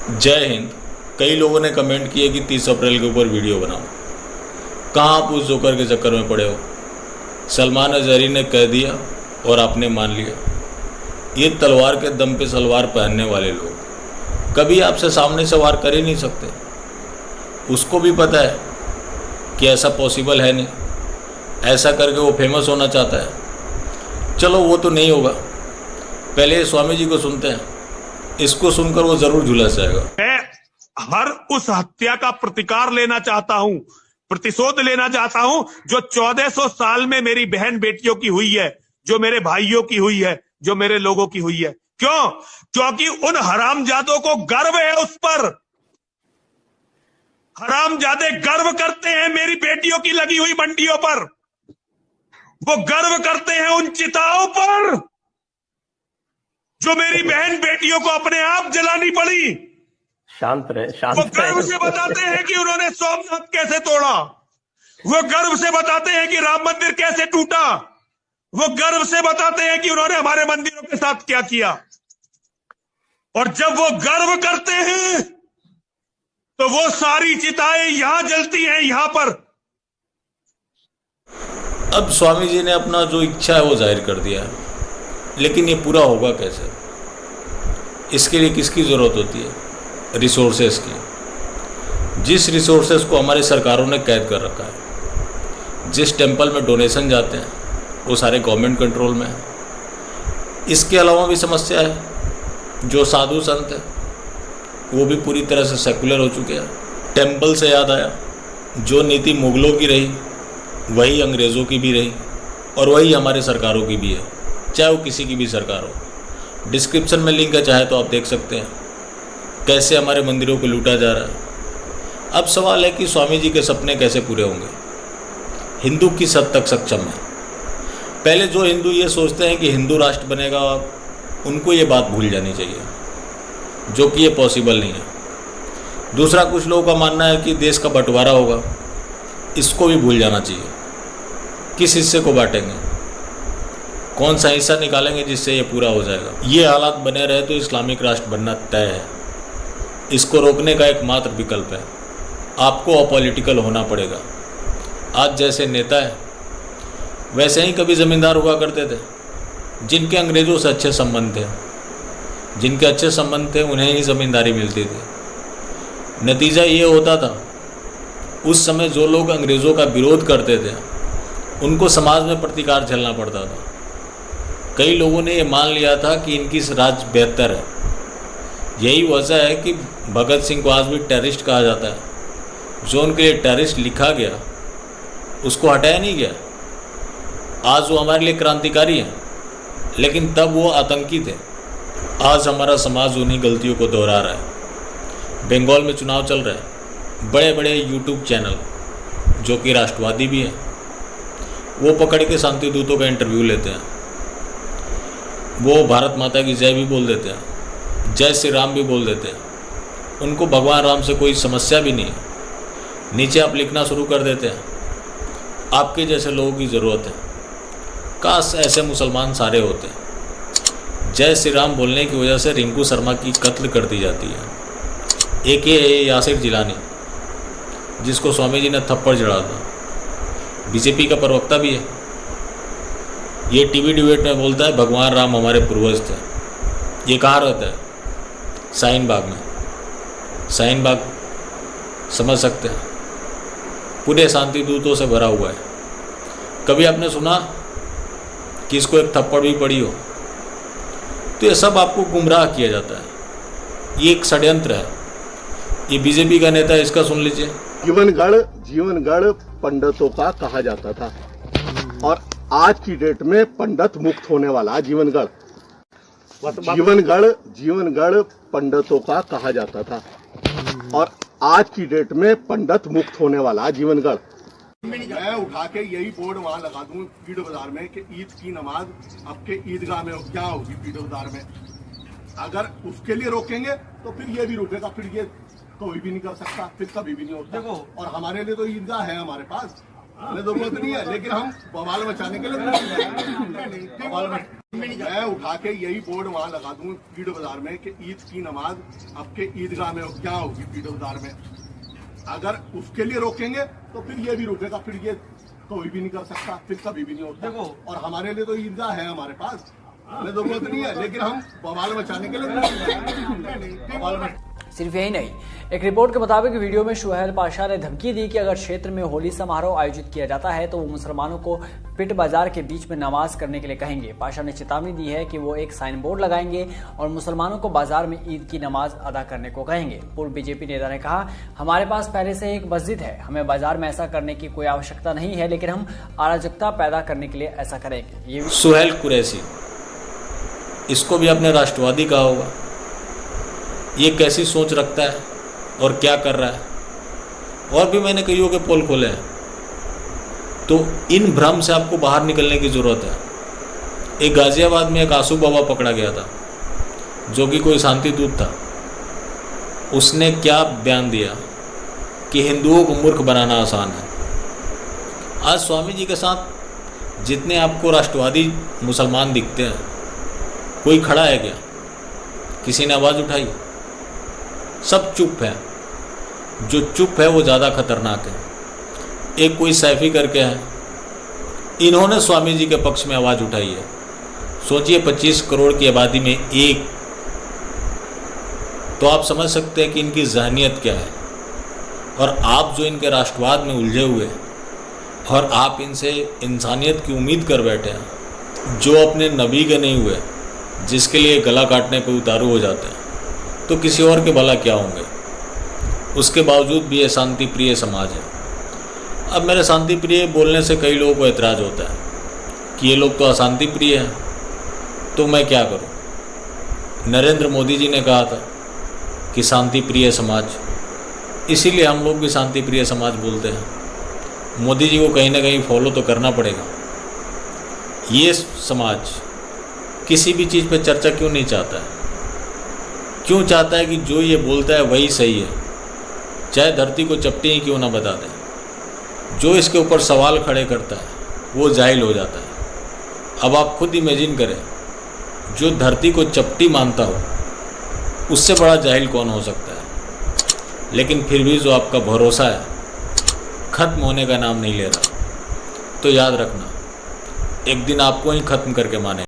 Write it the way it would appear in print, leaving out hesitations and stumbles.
जय हिंद। कई लोगों ने कमेंट किए कि 30 अप्रैल के ऊपर वीडियो बनाओ। कहाँ आप उस जोकर के चक्कर में पड़े हो? सलमान अजहरी ने कह दिया और आपने मान लिया। ये तलवार के दम पे सलवार पहनने वाले लोग कभी आपसे सामने से वार कर ही नहीं सकते। उसको भी पता है कि ऐसा पॉसिबल है नहीं। ऐसा करके वो फेमस होना चाहता है। चलो वो तो नहीं होगा, पहले स्वामी जी को सुनते हैं। इसको सुनकर वो जरूर झुलस जाएगा। मैं हर उस हत्या का प्रतिकार लेना चाहता हूं, प्रतिशोध लेना चाहता हूं जो 1400 साल में मेरी बहन बेटियों की हुई है, जो मेरे भाइयों की हुई है, जो मेरे लोगों की हुई है। क्यों? क्योंकि उन हरामजादों को गर्व है उस पर। हरामजादे गर्व करते हैं मेरी बेटियों की लगी हुई मंडियों पर। वो गर्व करते हैं उन चिताओं पर जो मेरी बहन बेटियों को अपने आप जलानी पड़ी। शांत रहे, शांत वो गर्व से बताते हैं कि उन्होंने सोमनाथ कैसे तोड़ा। वो गर्व से बताते हैं कि राम मंदिर कैसे टूटा। वो गर्व से बताते हैं कि उन्होंने हमारे मंदिरों के साथ क्या किया। और जब वो गर्व करते हैं तो वो सारी चिताएं यहां जलती हैं, यहां पर। अब स्वामी जी ने अपना जो इच्छा है वो जाहिर कर दिया है, लेकिन ये पूरा होगा कैसे? इसके लिए किसकी ज़रूरत होती है? रिसोर्सेज की। जिस रिसोर्सेज को हमारी सरकारों ने कैद कर रखा है, जिस टेंपल में डोनेशन जाते हैं वो सारे गवर्नमेंट कंट्रोल में है। इसके अलावा भी समस्या है। जो साधु संत हैं वो भी पूरी तरह से सेकुलर हो चुके हैं। टेंपल से याद आया, जो नीति मुगलों की रही वही अंग्रेज़ों की भी रही और वही हमारे सरकारों की भी है, चाहे वो किसी की भी सरकार हो। डिस्क्रिप्शन में लिंक है, चाहे तो आप देख सकते हैं कैसे हमारे मंदिरों को लूटा जा रहा है। अब सवाल है कि स्वामी जी के सपने कैसे पूरे होंगे? हिंदू किस हद तक सक्षम है? पहले जो हिंदू ये सोचते हैं कि हिंदू राष्ट्र बनेगा, उनको ये बात भूल जानी चाहिए, जो कि ये पॉसिबल नहीं है। दूसरा, कुछ लोगों का मानना है कि देश का बंटवारा होगा, इसको भी भूल जाना चाहिए। किस हिस्से को बांटेंगे, कौन सा हिस्सा निकालेंगे जिससे ये पूरा हो जाएगा? ये हालात बने रहे तो इस्लामिक राष्ट्र बनना तय है। इसको रोकने का एकमात्र विकल्प है, आपको अपॉलिटिकल होना पड़ेगा। आज जैसे नेता है वैसे ही कभी ज़मींदार हुआ करते थे, जिनके अंग्रेज़ों से अच्छे संबंध थे। जिनके अच्छे संबंध थे उन्हें ही ज़मींदारी मिलती थी। नतीजा ये होता था, उस समय जो लोग अंग्रेज़ों का विरोध करते थे उनको समाज में प्रतिकार झेलना पड़ता था। कई लोगों ने ये मान लिया था कि इनकी राज बेहतर है। यही वजह है कि भगत सिंह को आज भी टेररिस्ट कहा जाता है। जो उनके लिए टेररिस्ट लिखा गया उसको हटाया नहीं गया। आज वो हमारे लिए क्रांतिकारी हैं, लेकिन तब वो आतंकी थे। आज हमारा समाज उन्हीं गलतियों को दोहरा रहा है। बंगाल में चुनाव चल रहा है, बड़े बड़े यूट्यूब चैनल जो कि राष्ट्रवादी भी हैं, वो पकड़ के शांति दूतों का इंटरव्यू लेते हैं। वो भारत माता की जय भी बोल देते हैं, जय श्री राम भी बोल देते हैं। उनको भगवान राम से कोई समस्या भी नहीं है। नीचे आप लिखना शुरू कर देते हैं, आपके जैसे लोगों की ज़रूरत है। काश ऐसे मुसलमान सारे होते। जय श्री राम बोलने की वजह से रिंकू शर्मा की कत्ल कर दी जाती है। एक ये है यासिर जिलानी, जिसको स्वामी जी ने थप्पड़ जड़ा था, बीजेपी का प्रवक्ता भी है। ये टीवी डिबेट में बोलता है भगवान राम हमारे पूर्वज थे। ये कहाँ रहता है? शाहीन बाग में। शाहीन बाग समझ सकते हैं, पूरे शांति दूतों से भरा हुआ है। कभी आपने सुना कि इसको एक थप्पड़ भी पड़ी हो? तो ये सब आपको गुमराह किया जाता है। ये एक षड्यंत्र है। ये बीजेपी का नेता है, इसका सुन लीजिए। जीवनगढ़ पंडितों का कहा जाता था और आज की डेट में पंडित मुक्त होने वाला जीवनगढ़ पंडितों का कहा जाता था और आज की डेट में पंडित मुक्त होने वाला जीवनगढ़। मैं उठा के यही बोर्ड वहां लगा दूं पीड़ बाजार में कि ईद की नमाज आपके ईदगाह में क्या होगी पीड़ बाजार में। अगर उसके लिए रोकेंगे तो फिर ये भी रुकेगा, फिर ये कोई भी नहीं कर सकता, फिर कभी भी नहीं होता। और हमारे लिए तो ईदगाह है, हमारे पास हमें जरूरत नहीं है, लेकिन हम बवाल मचाने के लिए मैं उठा के यही बोर्ड वहां लगा दूं पीड़ बाजार में कि ईद की नमाज आपके ईदगाह में क्या होगी पीड़ बाजार में। अगर उसके लिए रोकेंगे तो फिर ये भी रुकेगा, फिर ये कोई भी नहीं कर सकता, फिर कभी भी नहीं होता। और हमारे लिए तो ईदगाह है हमारे पास, हमें जरूरत नहीं है, लेकिन हम बवाल मचाने के लिए बवाल। सिर्फ यही नहीं, एक रिपोर्ट के मुताबिक वीडियो में शुहैल पाशा ने धमकी दी कि अगर क्षेत्र में होली समारोह आयोजित किया जाता है तो वो मुसलमानों को पिट बाजार के बीच में नमाज करने के लिए कहेंगे। पाशा ने चेतावनी दी है कि वो एक साइन बोर्ड लगाएंगे और मुसलमानों को बाजार में ईद की नमाज अदा करने को कहेंगे। पूर्व बीजेपी नेता ने कहा, हमारे पास पहले से एक मस्जिद है, हमें बाजार में ऐसा करने की कोई आवश्यकता नहीं है, लेकिन हम अराजकता पैदा करने के लिए ऐसा करेंगे। ये सुहैल कुरैशी, इसको भी आपने राष्ट्रवादी कहा होगा। ये कैसी सोच रखता है और क्या कर रहा है। और भी मैंने कईयों के पोल खोले हैं। तो इन भ्रम से आपको बाहर निकलने की ज़रूरत है। एक गाजियाबाद में एक आंसू बाबा पकड़ा गया था, जो कि कोई शांति दूत था। उसने क्या बयान दिया कि हिंदुओं को मूर्ख बनाना आसान है। आज स्वामी जी के साथ जितने आपको राष्ट्रवादी मुसलमान दिखते हैं, कोई खड़ा है क्या? किसी ने आवाज़ उठाई? सब चुप है। जो चुप है वो ज़्यादा खतरनाक है। एक कोई सैफी करके है, इन्होंने स्वामी जी के पक्ष में आवाज़ उठाई है। सोचिए 25 करोड़ की आबादी में एक, तो आप समझ सकते हैं कि इनकी जहनियत क्या है। और आप जो इनके राष्ट्रवाद में उलझे हुए और आप इनसे इंसानियत की उम्मीद कर बैठे हैं, जो अपने नबी के नहीं हुए, जिसके लिए गला काटने पर उतारू हो जाते हैं, तो किसी और के भला क्या होंगे। उसके बावजूद भी ये शांति प्रिय समाज है। अब मेरे शांति प्रिय बोलने से कई लोगों को एतराज़ होता है कि ये लोग तो अशांति प्रिय हैं, तो मैं क्या करूं। नरेंद्र मोदी जी ने कहा था कि शांति प्रिय समाज, इसीलिए हम लोग भी शांति प्रिय समाज बोलते हैं। मोदी जी को कहीं ना कहीं फॉलो तो करना पड़ेगा। ये समाज किसी भी चीज़ पर चर्चा क्यों नहीं चाहता है? क्यों चाहता है कि जो ये बोलता है वही सही है, चाहे धरती को चपटी ही क्यों ना बता दें। जो इसके ऊपर सवाल खड़े करता है वो जाहिल हो जाता है। अब आप खुद इमेजिन करें, जो धरती को चपटी मानता हो उससे बड़ा जाहिल कौन हो सकता है। लेकिन फिर भी जो आपका भरोसा है ख़त्म होने का नाम नहीं ले रहा, तो याद रखना एक दिन आपको ही ख़त्म करके माने।